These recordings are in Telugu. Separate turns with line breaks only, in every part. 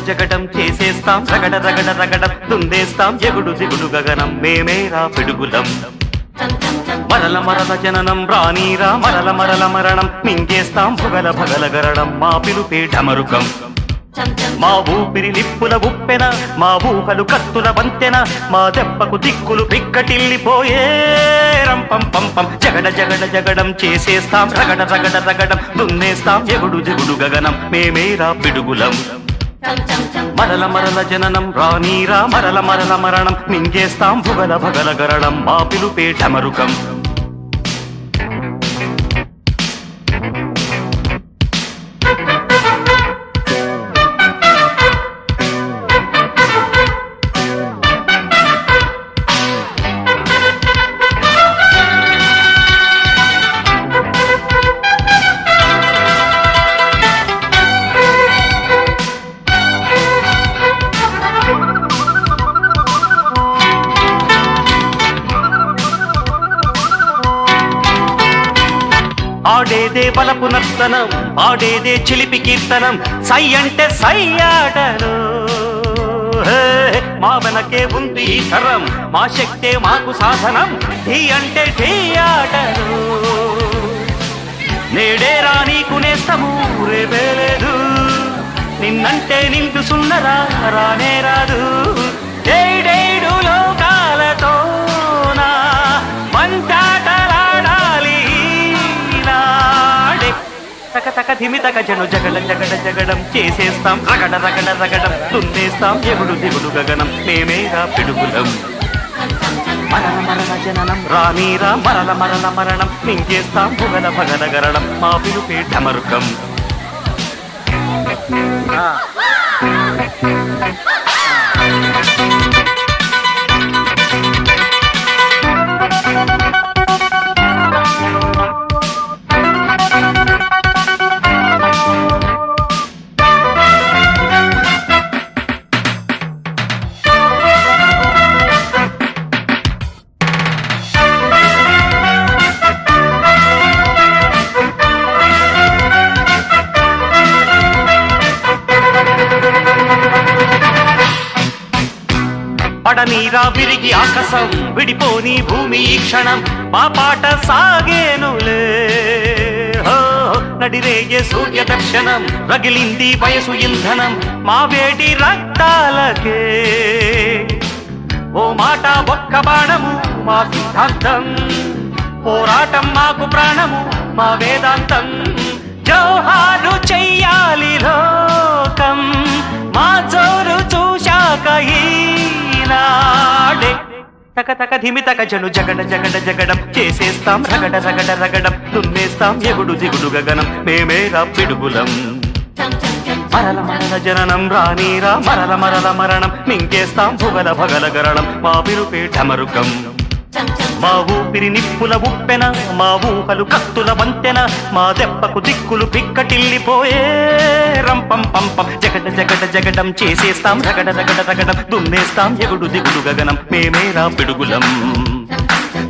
జగడం చేసేస్తాం రగడ రగడ రగడం తుందేస్తాం ఎగుడు దిగుడు గగనం మేమేరా పిడుగులం మరల మరల జననం రానీరా మరల మరల మరణం మింగేస్తాం భగల భగల గరడం మా పిలుపే ఢమరుకం మా ఊపిరి నిప్పుల ఉప్పెన మా ఊహలు కత్తుల వంతెన మా దెబ్బకు దిక్కులు పిక్కటిల్లిపోయే రంపం పంపం జగడ జగడ జగడం చేసేస్తాం రగడ రగడ రగడం దున్నేస్తాం ఎగుడు దిగుడు గగనం మేమేరా పిడుగులం మరల మరల జననం రానీరా మరల మరల మరణం మింగేస్తాం భుగల భగల గరడం మా పిలుపే ఢమరుకం ఆడేదే బలపు నర్తనం ఆడేదే చిలిపి కీర్తనం సై అంటే సై ఆటలు మా వెనకే ఉంది ఈ తరం మా శక్తే మాకు సాధనం ఢీ అంటే ఢీ ఆటలు నేడే రానీకు నేస్తము రేపే లేదు నిన్నంటే నిండు సున్నరా రానే రాదు డేడేడు లోకాలతో మంటాటలాడాలి తక తక ధిమి తక జను జగడ జగడ జగడం చేసేస్తాం రగడ రగడ రగడం తుందేస్తాం ఎగుడు దిగుడు గగనం మేమేరా పిడుగులం మరల మరల జననం రానీరా మరల మరల మరణం మింగేస్తాం భుగల భగల గరడం మా పిలుపే ఢమరుకం పడనీరా విరిగి ఆకాశం విడిపోని భూమి ఈ క్షణం మా పాట సాగేనులే నడిరేగే సూర్య దర్శనం రగిలింది వయసు ఇంధనం మా వేడి రక్తాలకే ఓ మాట ఒక్క బాణము మా సిద్ధాంతం పోరాటం మాకు ప్రాణము మా వేదాంతం జోహారు చెయ్యాలి లోకం మా జోరు చూశాక ఈనాడే తక తక ధిమి తక జను జగడ జగడ జగడం చేసేస్తాం రగడ రగడ రగడం దున్నేస్తాం ఎగుడు దిగుడు గగనం మేమేరా పిడుగులం మరల మరల జననం రానీరా మరల మరల మరణం మింగేస్తాం భుగల భగల గరడం మా పిలుపే ఢమరుకం మా ఊపిరి నిప్పుల ఉప్పెన మా ఊహలు కత్తుల వంతెన మా దెబ్బకు దిక్కులు పిక్కటిల్లిపోయే రంపం పంపం జగడ జగడ జగడం చేసేస్తాం రగడ రగడ రగడం దున్నేస్తాం ఎగుడు దిగుడు గగనం మేమేరా పిడుగులం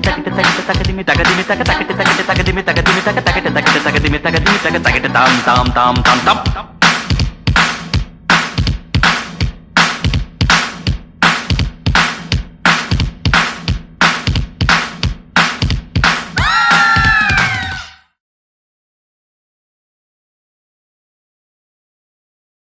తగిట తగిట తగదిమి తగదిమి తగ తగిట తగిట తగదిమి తగదిమి తగ తగిట తగిట తగదిమి తగదిమి తగ తగిట తాం తాం తాం తాం తాం